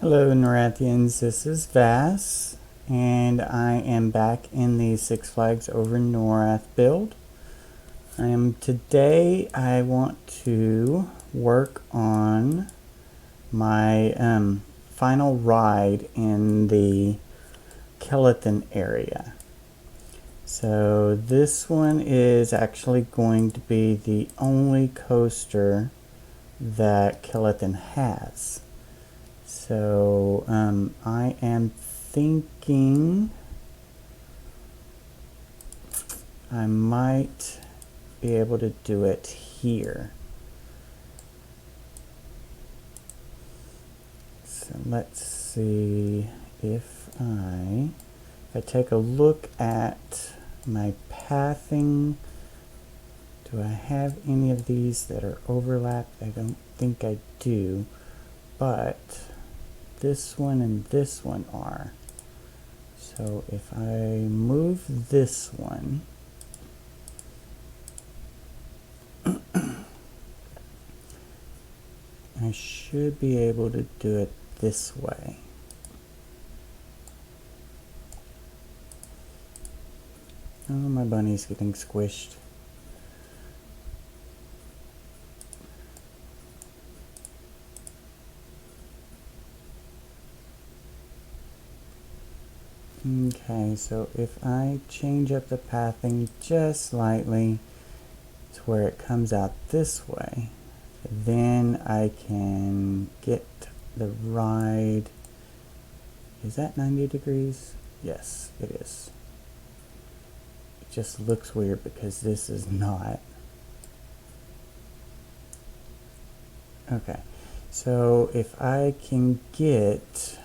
Hello Norrathians, this is Vass, and I am back in the Six Flags Over Norrath build. Today I want to work on my final ride in the Kelethin area. So this one is actually going to be the only coaster that Kelethin has. So I am thinking I might be able to do it here. So let's see if I take a look at my pathing. Do I have any of these that are overlapped? I don't think I do, but this one and this one are. So if I move this one, I should be able to do it this way. Oh, my bunny's getting squished. Okay, so if I change up the pathing just slightly to where it comes out this way, then I can get the ride. Is that 90 degrees? Yes, it is. It just looks weird because this is not. Okay, so if I can get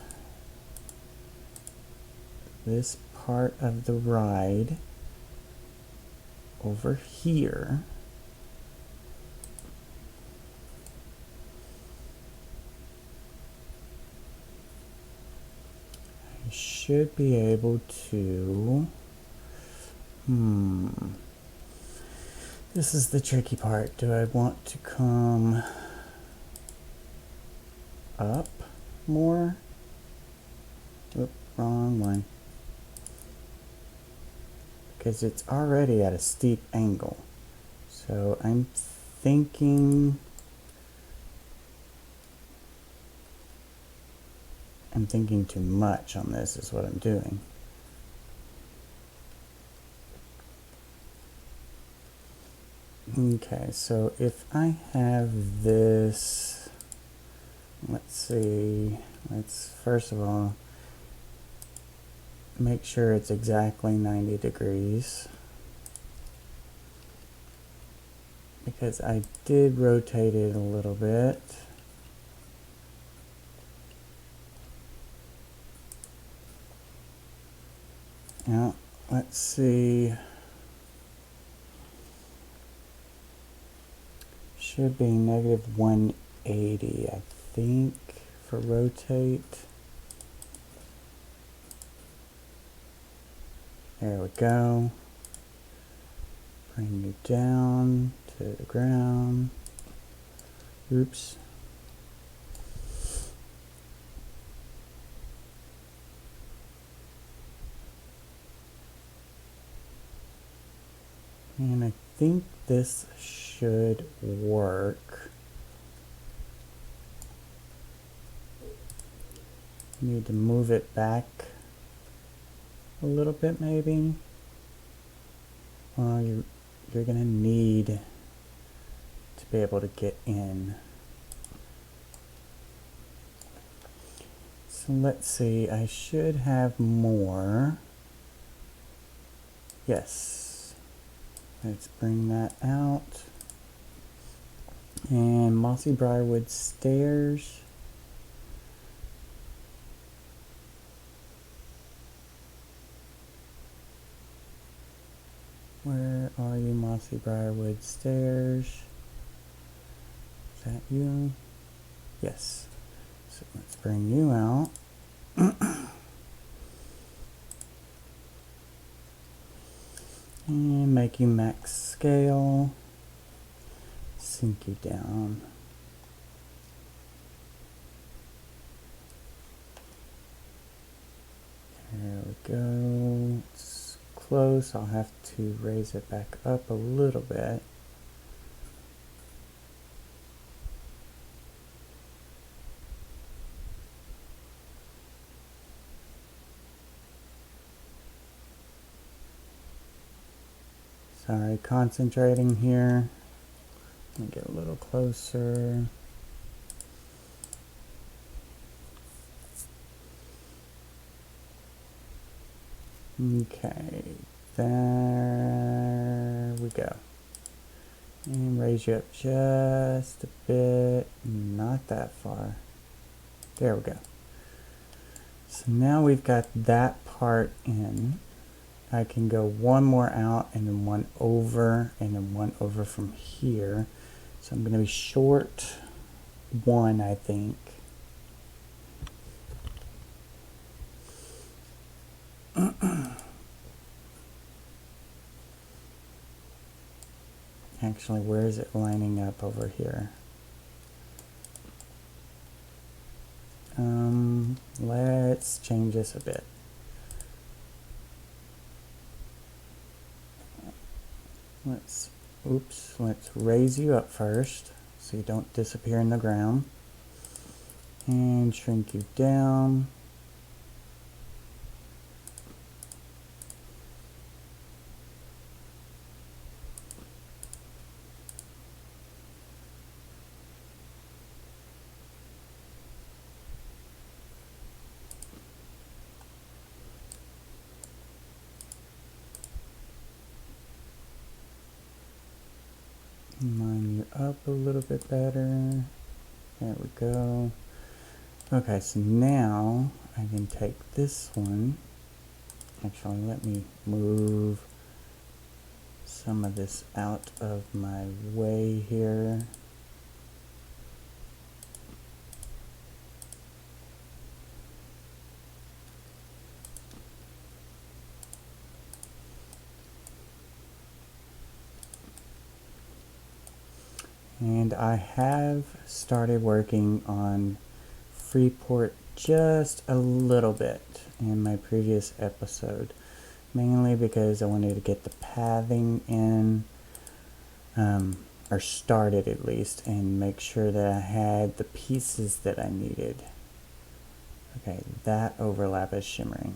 this part of the ride over here, I should be able to, this is the tricky part. Do I want to come up more? Oop, wrong one. Because it's already at a steep angle. So I'm thinking too much on this is what I'm doing. Okay, so if I have this, let's see, let's first of all make sure it's exactly 90 degrees, because I did rotate it a little bit. Now, let's see, should be negative 180, I think, for rotate. There we go. Bring you down to the ground. Oops. And I think this should work. Need to move it back a little bit maybe. Well, you're gonna need to be able to get in. So let's see, I should have more. Yes. Let's bring that out. And Mossy Briarwood Stairs. Where are you, Mossy Briarwood Stairs? Is that you? Yes. So let's bring you out. And make you max scale. Sink you down. go. It's close. I'll have to raise it back up a little bit. Sorry, concentrating here. Let me get a little closer. Okay, there we go. And raise you up just a bit, not that far. There we go. So now we've got that part in. I can go one more out and then one over and then one over from here. So I'm going to be short one, I think. Actually, where is it lining up over here? Let's change this a bit. Let's raise you up first so you don't disappear in the ground. And shrink you down. Line you up a little bit better. There we go. Okay, so now I can take this one. Actually, let me move some of this out of my way here. And I have started working on Freeport just a little bit in my previous episode, mainly because I wanted to get the pathing in, or started at least, and make sure that I had the pieces that I needed. Okay, that overlap is shimmering.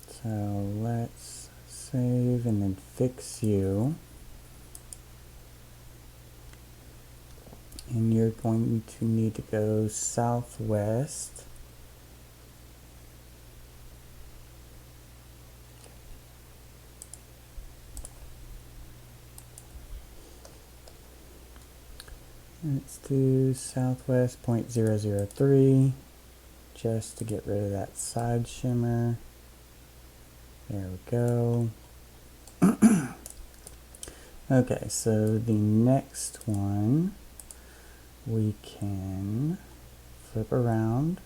So let's save and then fix you. And you're going to need to go southwest. Let's do southwest 0.003 just to get rid of that side shimmer. There we go. Okay, so the next one we can flip around,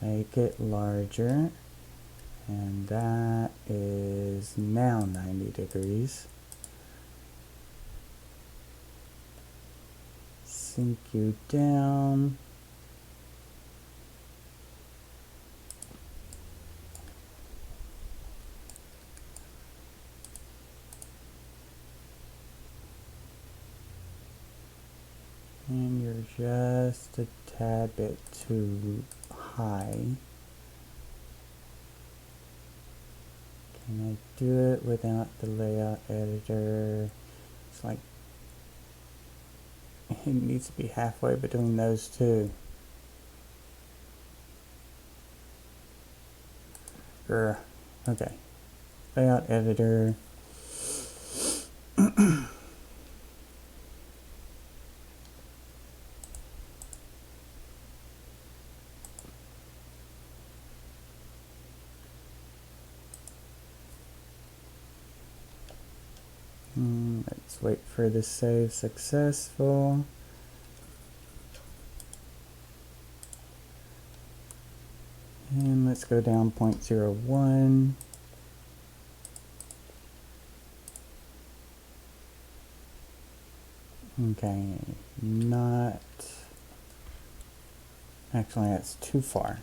make it larger, and that is now 90 degrees. Sink you down. And you're just a tad bit too high. Can I do it without the layout editor? It's like it needs to be halfway between those two. Okay. Layout editor. Let's wait for the save successful. And let's go down 0.01. Okay, not Actually, that's too far.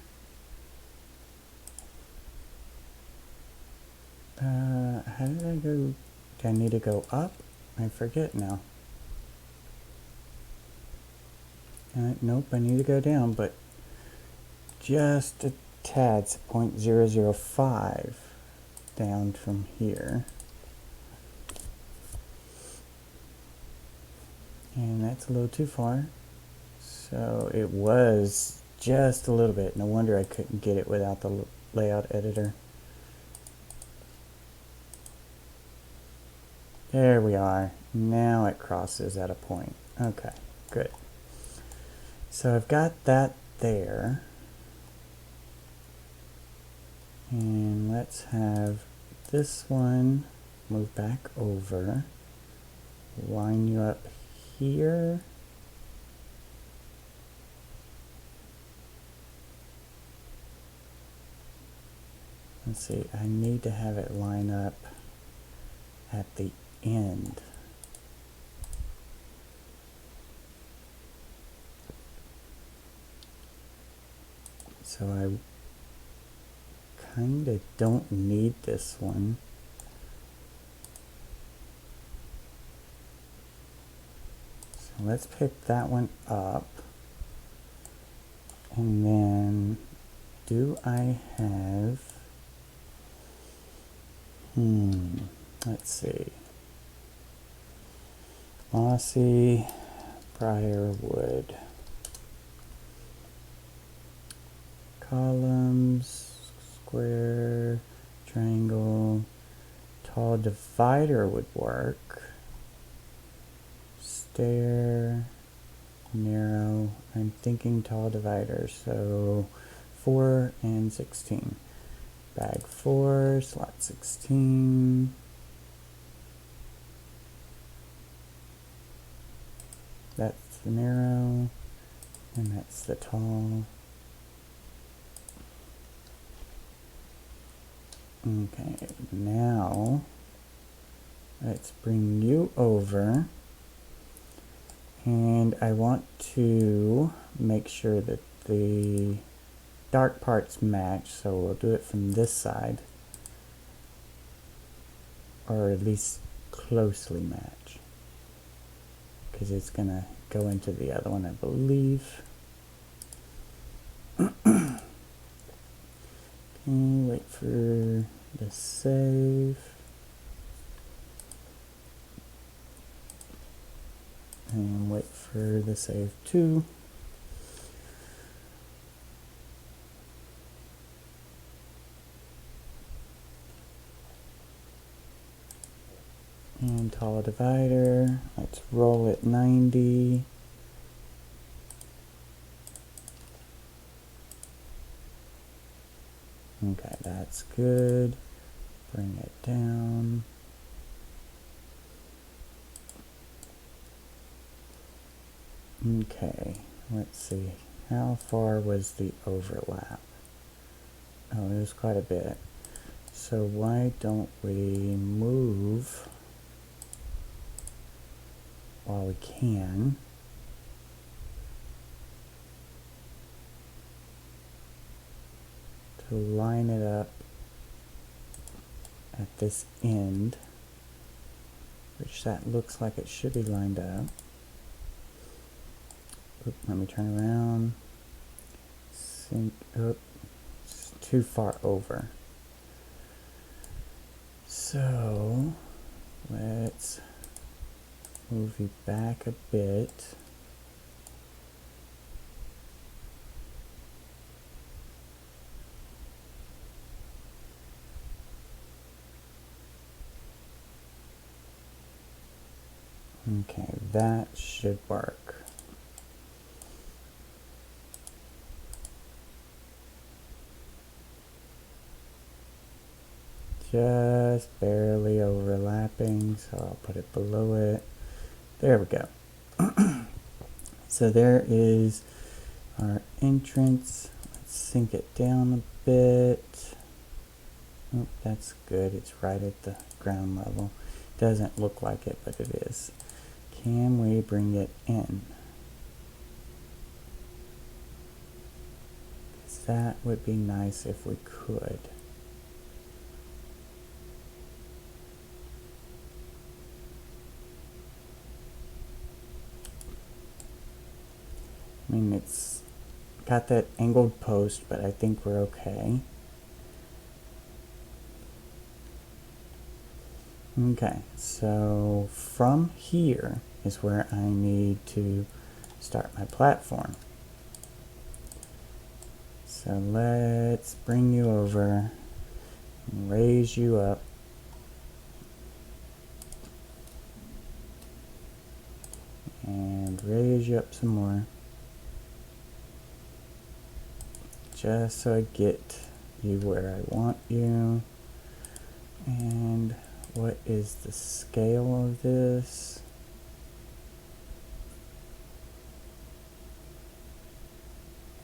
How did I go? Do I need to go up? I forget now. Nope, I need to go down, but just a tad. It's 0.005 down from here. And that's a little too far. So it was just a little bit. No wonder I couldn't get it without the layout editor. There we are. Now it crosses at a point. Okay, good. So I've got that there. And let's have this one move back over. Line you up here. Let's see, I need to have it line up at the end. So I kind of don't need this one. So let's pick that one up. And then, do I have... let's see. Mossy, briarwood. Columns, square, triangle, tall divider would work. Stair, narrow. I'm thinking tall divider, so 4 and 16. Bag 4, slot 16. That's the narrow, and that's the tall. Okay, now let's bring you over, and I want to make sure that the dark parts match, so we'll do it from this side, or at least closely match, because it's gonna go into the other one, I believe. Okay, wait for the save. And wait for the save too. And tall divider, let's roll at 90. Okay, that's good. Bring it down. Okay, let's see. How far was the overlap? Oh, it was quite a bit. So why don't we move while we can? To line it up at this end, which that looks like it should be lined up. Oop, let me turn around. Sync up. It's too far over. So let's move you back a bit. Okay, that should work. Just barely overlapping, so I'll put it below it. There we go. So there is our entrance. Let's sink it down a bit. Oh, that's good. It's right at the ground level. Doesn't look like it, but it is. Can we bring it in? that would be nice if we could. I mean, it's got that angled post, but I think we're okay. Okay, so from here is where I need to start my platform. So let's bring you over and raise you up. And raise you up some more. Just so I get you where I want you. And what is the scale of this?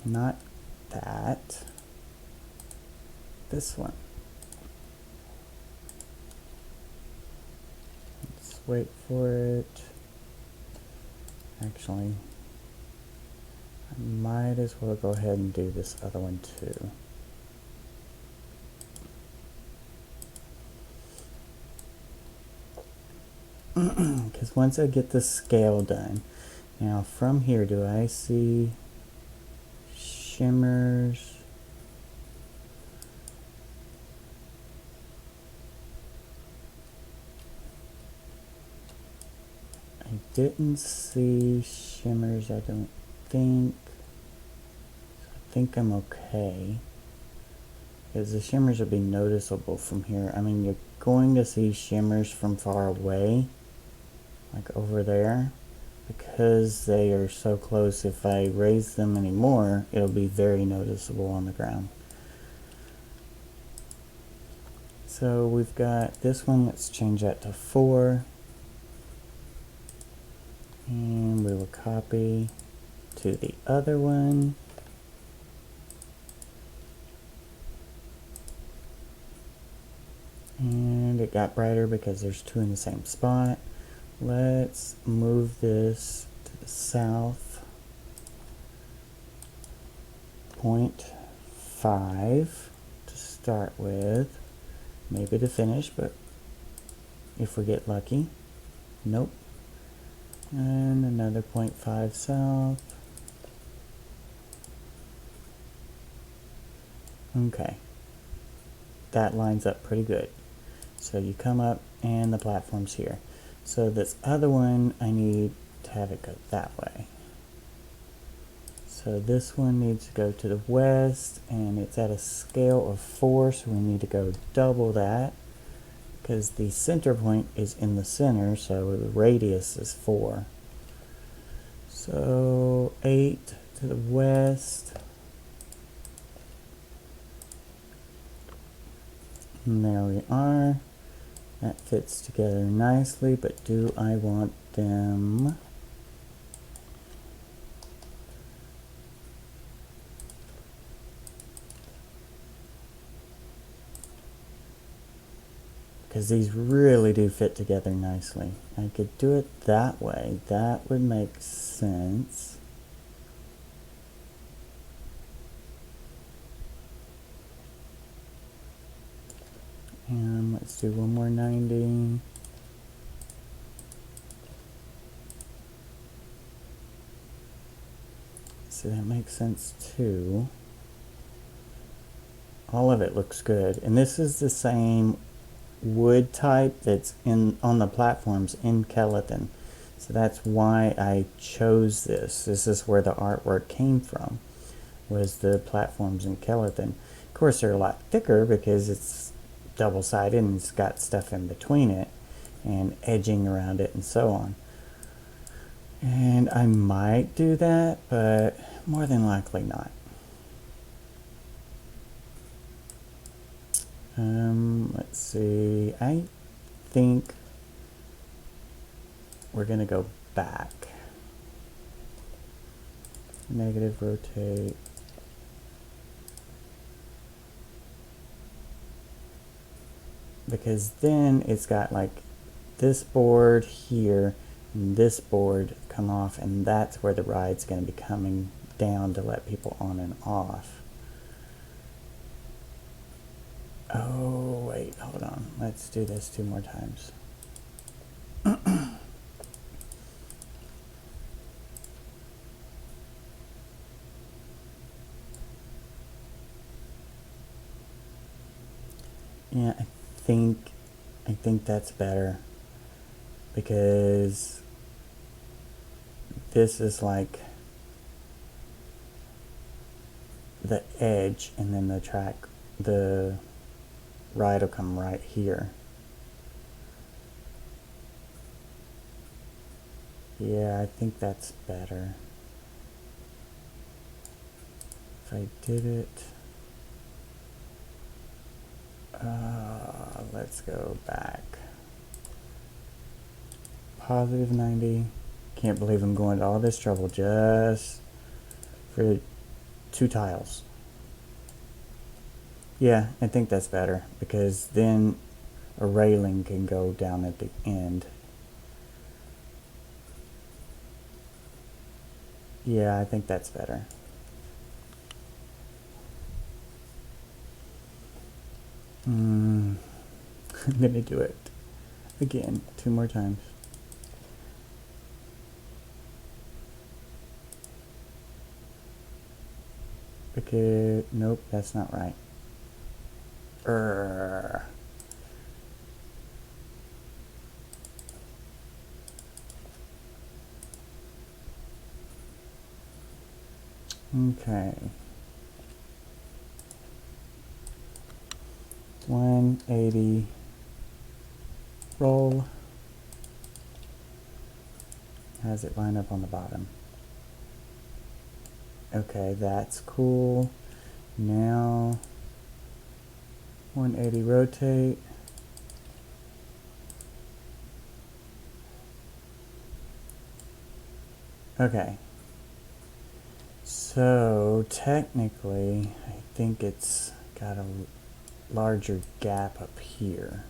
Not that. This one. Let's wait for it. Actually, I might as well go ahead and do this other one too. Because once I get the scale done, now from here, do I see shimmers? I didn't see shimmers, I don't think. I think I'm okay. Because the shimmers will be noticeable from here. I mean, you're going to see shimmers from far away, like over there. Because they are so close, if I raise them anymore, it'll be very noticeable on the ground. So we've got this one, let's change that to 4. And we will copy to the other one. And it got brighter because there's 2 in the same spot. Let's move this to the south. 0.5 to start with. Maybe to finish, but if we get lucky. Nope. And another 0.5 south. Okay. That lines up pretty good. So you come up and the platform's here. So this other one, I need to have it go that way. So this one needs to go to the west, and it's at a scale of 4, so we need to go double that, because the center point is in the center, so the radius is 4. So 8 to the west. And there we are. That fits together nicely, but do I want them because these really do fit together nicely. I could do it that way. That would make sense. And let's do one more 90. So that makes sense too. All of it looks good. And this is the same wood type that's on the platforms in Kelethin. So that's why I chose this. This is where the artwork came from, was the platforms in Kelethin. Of course, they're a lot thicker because it's double-sided and it's got stuff in between it and edging around it and so on. And I might do that, but more than likely not. Let's see. I think we're going to go back. Negative rotate. Because then it's got like this board here and this board come off, and that's where the ride's going to be coming down to let people on and off. Oh, wait, hold on. Let's do this 2 more times. Yeah, I think that's better, because this is like the edge, and then the ride will come right here. Yeah, I think that's better. If I did it, let's go back. Positive 90. Can't believe I'm going to all this trouble just for 2 tiles. Yeah, I think that's better, because then a railing can go down at the end. Yeah, I think that's better. I'm gonna do it again 2 more times. Because, nope, that's not right. Okay. 180. Roll. How's it line up on the bottom? Okay, that's cool. Now 180 rotate. Okay. So technically, I think it's got a larger gap up here.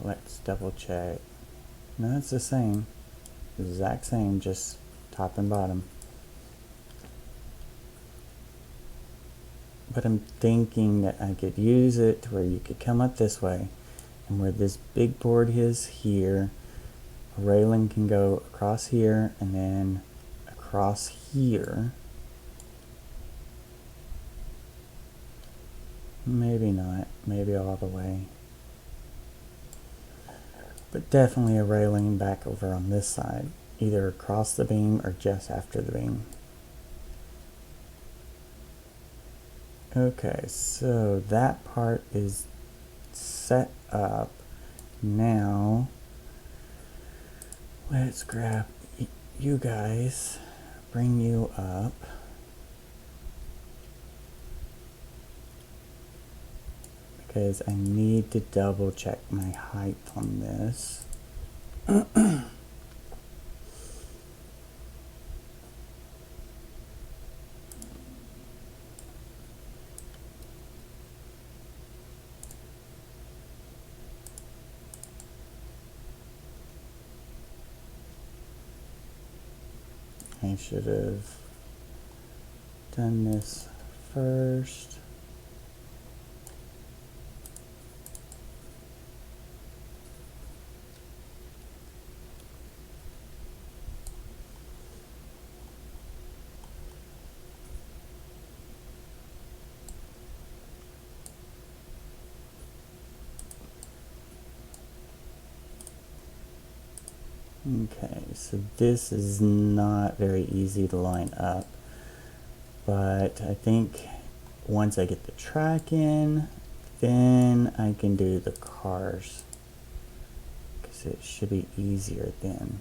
Let's double check. No, it's the same. Exact same, just top and bottom. But I'm thinking that I could use it to where you could come up this way, and where this big board is here, a railing can go across here and then across here. Maybe not, maybe all the way. But definitely a railing back over on this side, either across the beam or just after the beam. Okay, so that part is set up. Now, let's grab you guys, bring you up. Because I need to double check my height on this. I should have done this first. Okay, so this is not very easy to line up, but I think once I get the track in, then I can do the cars, because it should be easier then.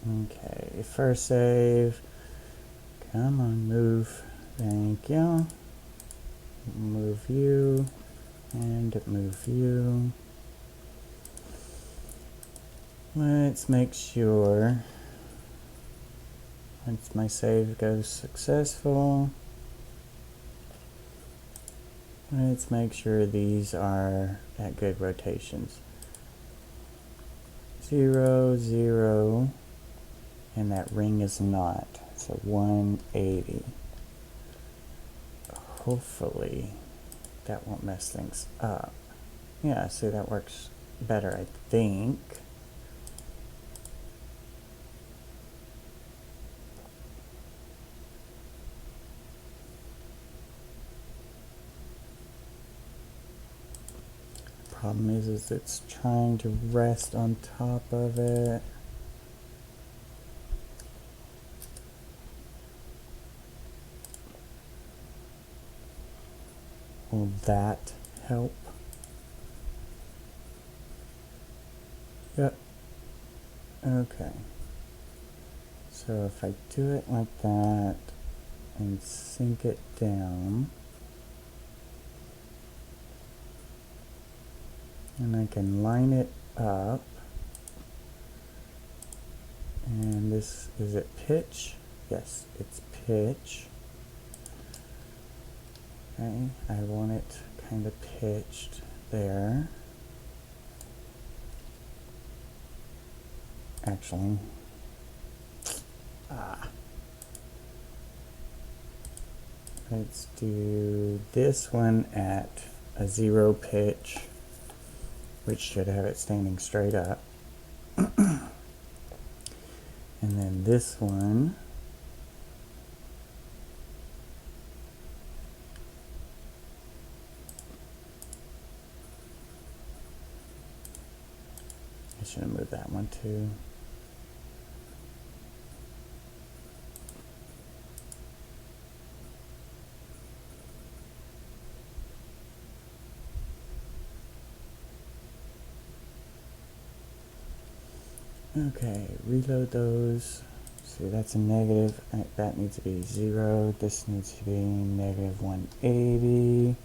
Okay, first save. Come on, move. Thank you. move you, and move you. Let's make sure, once my save goes successful, let's make sure these are at good rotations. 0, 0, and that ring is not, so 180. Hopefully that won't mess things up. Yeah, see, that works better, I think. Problem is it's trying to rest on top of it. Will that help? Yep. Okay. So if I do it like that and sink it down, and I can line it up, and this, is it pitch? Yes, it's pitch. Okay, I want it kind of pitched there. Actually, let's do this one at a 0 pitch, which should have it standing straight up. And then this one, I should have moved that one too. Okay, reload those. See, that's a negative. That needs to be 0. This needs to be negative 180.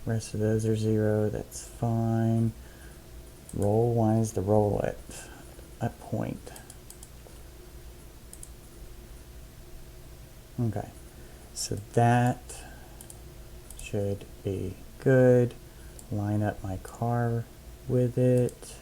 Rest of those are 0. That's fine. Roll wise to roll at a point. Okay, so that should be good. Line up my car with it.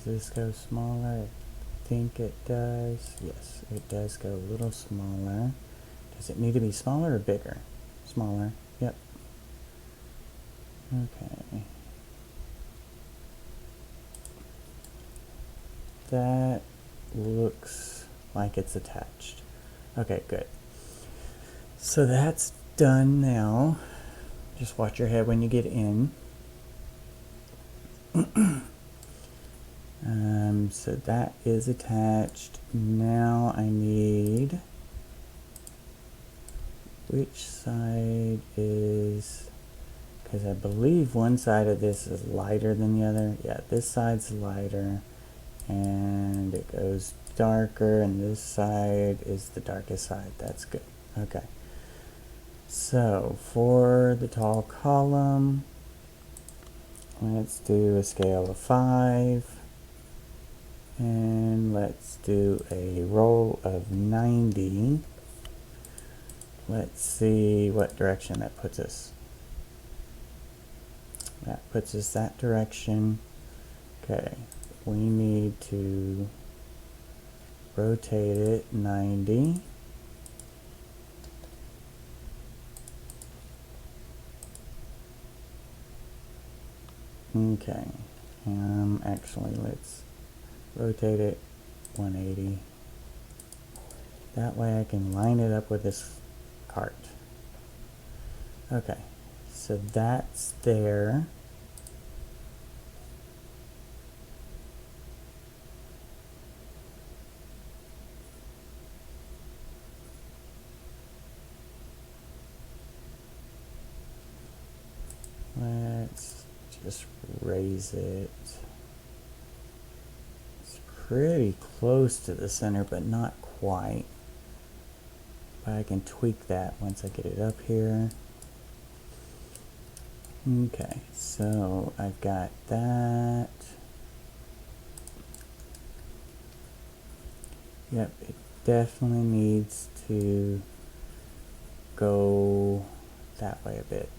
Does this go smaller? I think it does. Yes, it does go a little smaller. Does it need to be smaller or bigger? Smaller. Yep. Okay. That looks like it's attached. Okay, good. So that's done now. Just watch your head when you get in. So that is attached. Now I need, which side is, because I believe one side of this is lighter than the other. Yeah, this side's lighter and it goes darker, and this side is the darkest side. That's good. Okay. So for the tall column, let's do a scale of 5. And let's do a roll of 90. Let's see what direction that puts us. That puts us that direction. Okay, we need to rotate it 90. Okay, actually let's rotate it 180. That way I can line it up with this cart. Okay, so that's there. just raise it. It's pretty close to the center, but not quite. But I can tweak that once I get it up here. Okay, so I've got that. Yep, it definitely needs to go that way a bit.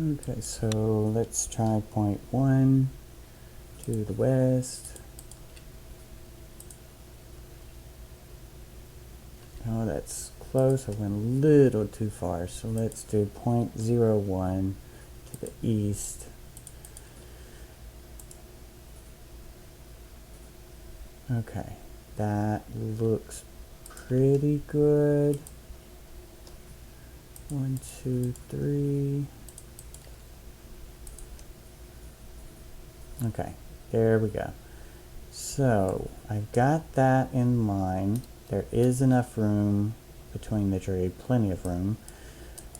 Okay, so let's try point 1 to the west. Oh, that's close. I went a little too far. So let's do 0.01 to the east. Okay, that looks pretty good. 1, 2, 3. Okay, there we go. So I've got that in mind. There is enough room between the tree, plenty of room.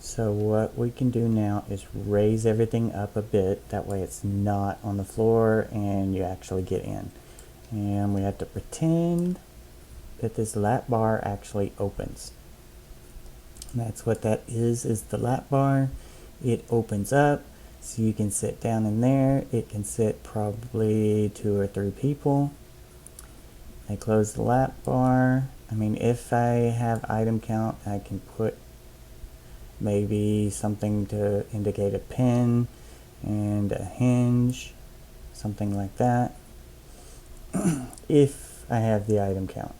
So what we can do now is raise everything up a bit. That way it's not on the floor and you actually get in. And we have to pretend that this lap bar actually opens. And that's what that is the lap bar. It opens up. So you can sit down in there. It can sit probably 2 or 3 people. I close the lap bar. I mean, if I have item count, I can put maybe something to indicate a pin and a hinge, something like that, if I have the item count.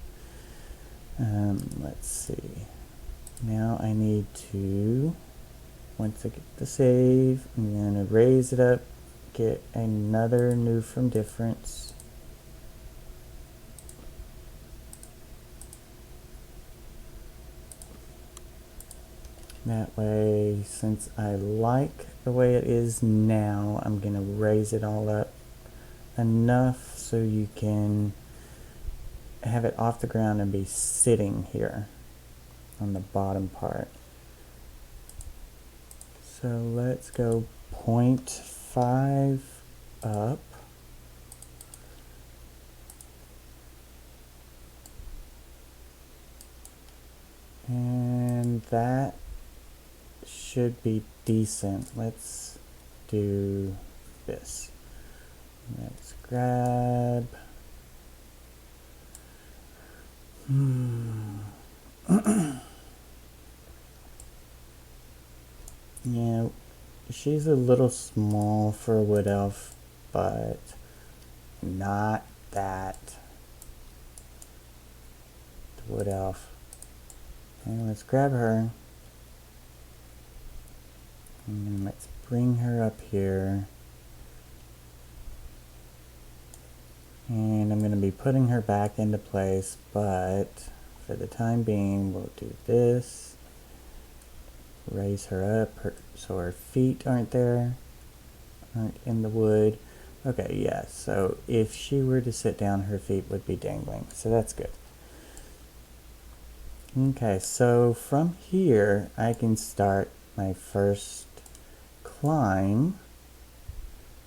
Let's see. Now I need to, once I get the save, I'm going to raise it up, get another new from difference. That way, since I like the way it is now, I'm going to raise it all up enough so you can have it off the ground and be sitting here on the bottom part. So let's go 0.5 up. And that should be decent. Let's do this. Let's grab yeah, she's a little small for a wood elf, but not that wood elf. And let's grab her. And then let's bring her up here. And I'm going to be putting her back into place, but for the time being, we'll do this. Raise her up so her feet aren't in the wood. Okay, yeah, so if she were to sit down, her feet would be dangling, so that's good. Okay, so from here, I can start my first climb,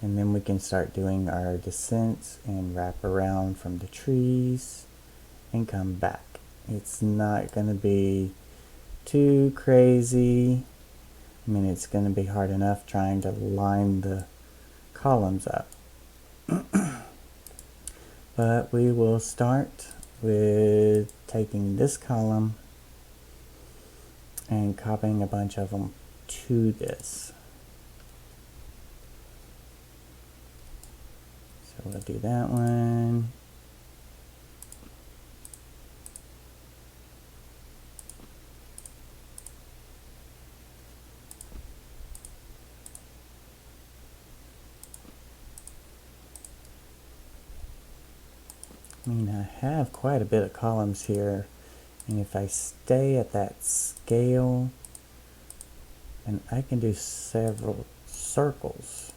and then we can start doing our descents and wrap around from the trees and come back. It's not going to be too crazy. I mean, it's going to be hard enough trying to line the columns up. But we will start with taking this column and copying a bunch of them to this. So we'll do that one. I mean, I have quite a bit of columns here, And if I stay at that scale, and I can do several circles,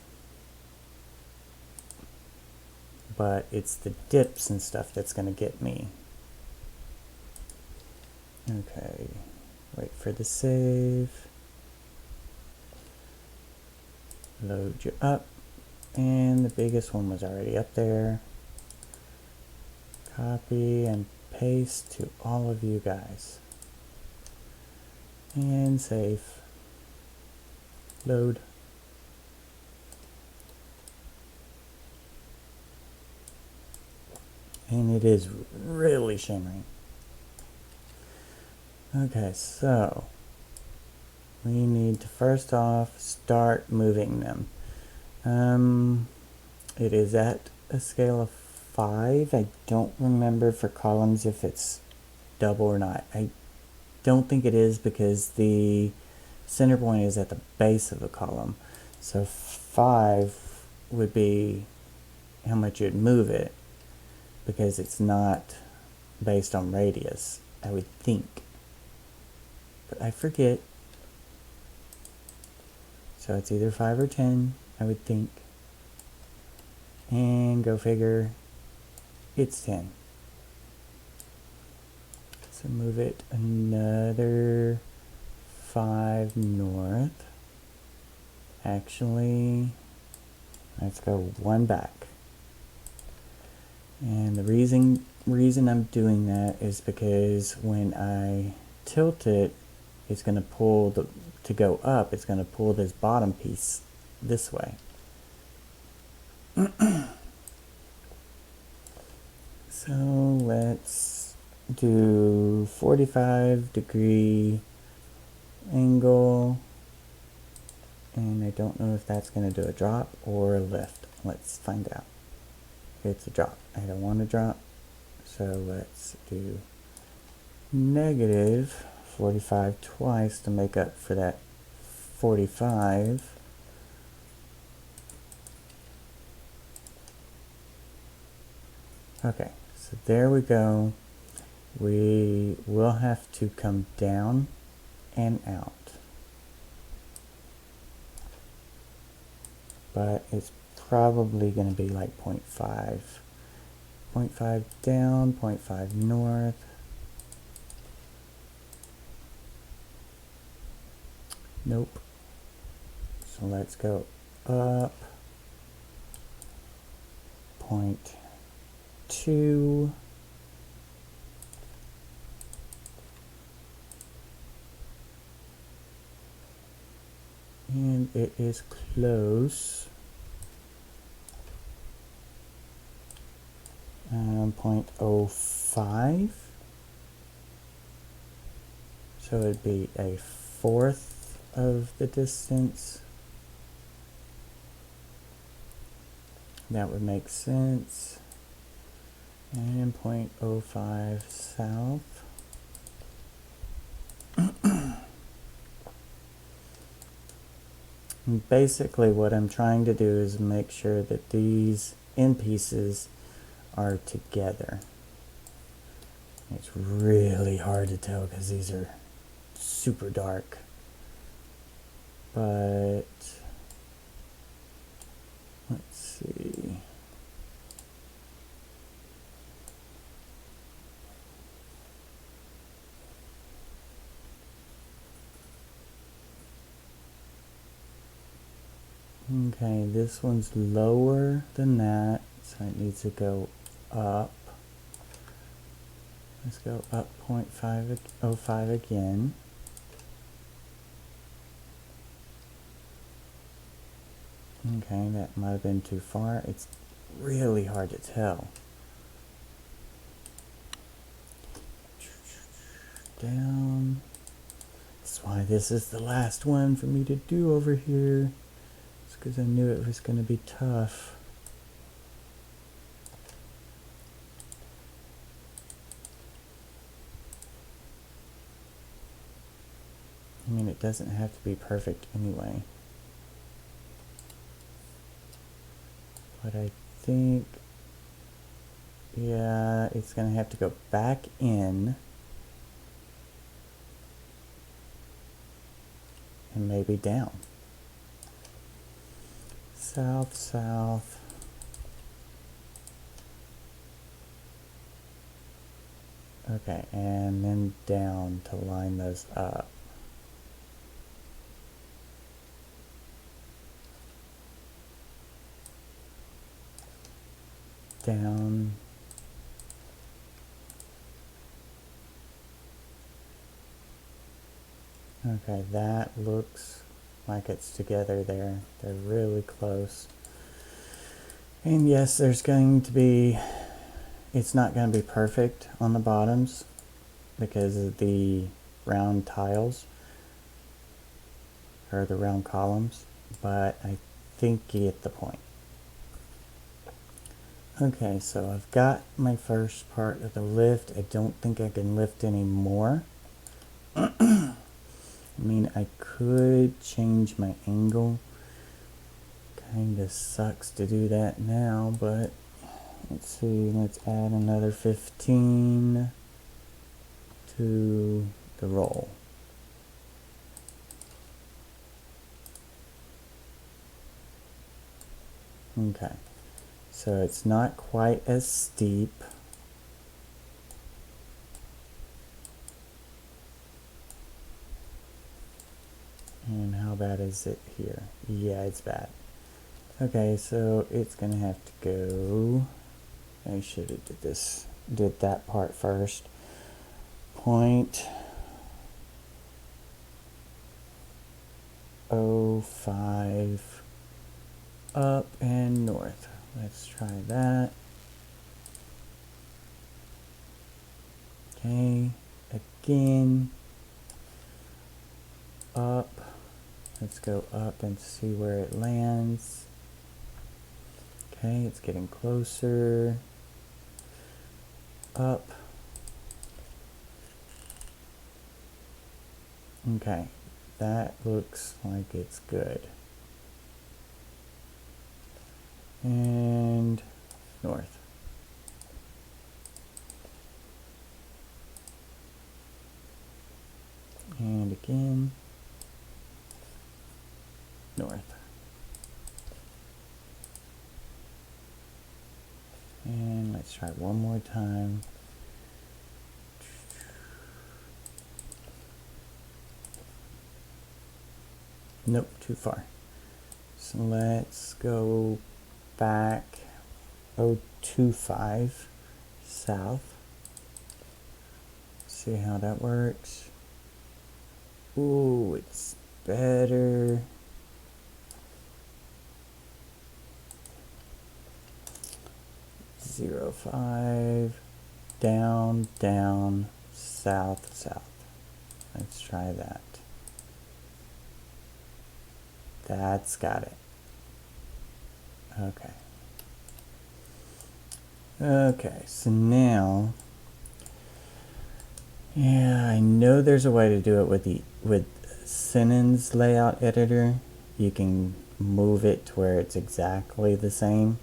but it's the dips and stuff that's going to get me. Okay, wait for the save. Load you up, and the biggest one was already up there. Copy and paste to all of you guys. And save. Load. And it is really shimmering. Okay, so we need to first off start moving them. It is at a scale of 5. I don't remember for columns if it's double or not. I don't think it is because the center point is at the base of a column. So 5 would be how much you'd move it, because it's not based on radius, I would think. But I forget. So it's either 5 or 10, I would think. And go figure, it's 10. So move it another 5 north. Actually, let's go 1 back. And the reason I'm doing that is because when I tilt it, it's going to pull to go up, it's going to pull this bottom piece this way. So let's do 45-degree angle, and I don't know if that's going to do a drop or a lift. Let's find out. It's a drop. I don't want a drop, so let's do negative 45 twice to make up for that 45. Okay, so there we go. We will have to come down and out, but it's probably going to be like 0.5. 0.5 down, 0.5 north. Nope. So let's go up 0.2. And it is close. 0.05. So it'd be a fourth of the distance. That would make sense. And 0.05 south. Basically what I'm trying to do is make sure that these end pieces are together. It's really hard to tell because these are super dark. But let's see. Okay, this one's lower than that, so it needs to go up. Let's go up 0.505 again. Okay, that might have been too far. It's really hard to tell. Down. That's why this is the last one for me to do over here. It's because I knew it was going to be tough. I mean, it doesn't have to be perfect anyway. But I think, yeah, it's going to have to go back in and maybe down. South, south. Okay, and then down to line those up. Down. Okay, that looks like it's together there. They're really close. And yes, there's going to be, it's not going to be perfect on the bottoms because of the round tiles or the round columns, but I think you get the point. Okay, so I've got my first part of the lift. I don't think I can lift any more. I mean, I could change my angle. Kinda sucks to do that now, but let's see, let's add another 15 to the roll. Okay, so it's not quite as steep. And how bad is it here? Yeah, it's bad. Okay, so it's gonna have to go, I should have did that part first. 0.05 up and north. Let's try that. Okay, again, up. Let's go up and see where it lands. Okay, it's getting closer. Up. Okay, that looks like it's good. And north. And again, north. And let's try one more time. Nope, too far. So let's go back 0.25 south. See how that works. Ooh, it's better. Zero 0.5 down, down, south, south. Let's try that. That's got it. Okay. Okay, so now, yeah, I know there's a way to do it with Sinon's layout editor. You can move it to where it's exactly the same.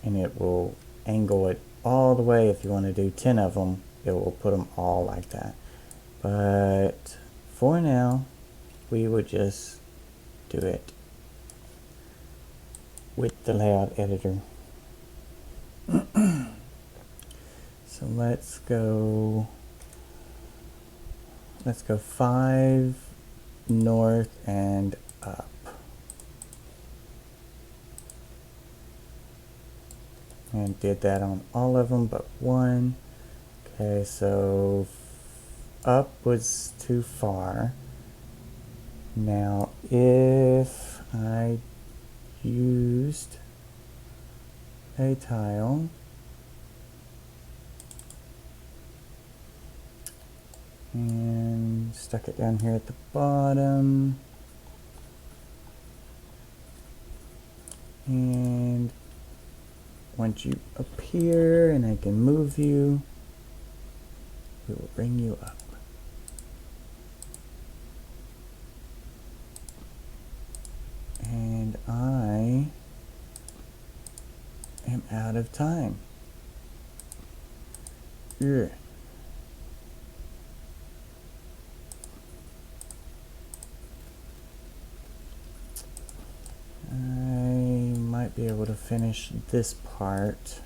And it will angle it all the way. If you want to do 10 of them, it will put them all like that. But for now, we would just do it with the layout editor. So let's go 5 north and up. And did that on all of them but one. Okay, so up was too far. Now if I used a tile and stuck it down here at the bottom, and once you appear and I can move you, we will bring you up. And I am out of time. Ugh. might be able to finish this part.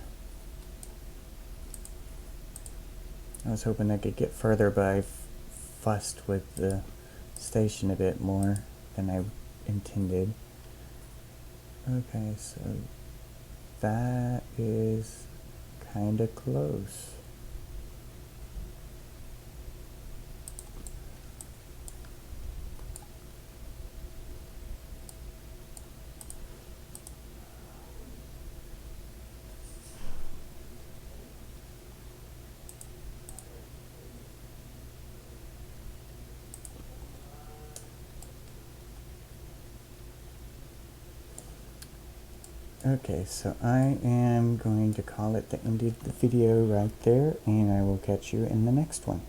I was hoping I could get further, but I fussed with the station a bit more than I intended. Okay, so that is kind of close. Okay, so I am going to call it the end of the video right there, and I will catch you in the next one.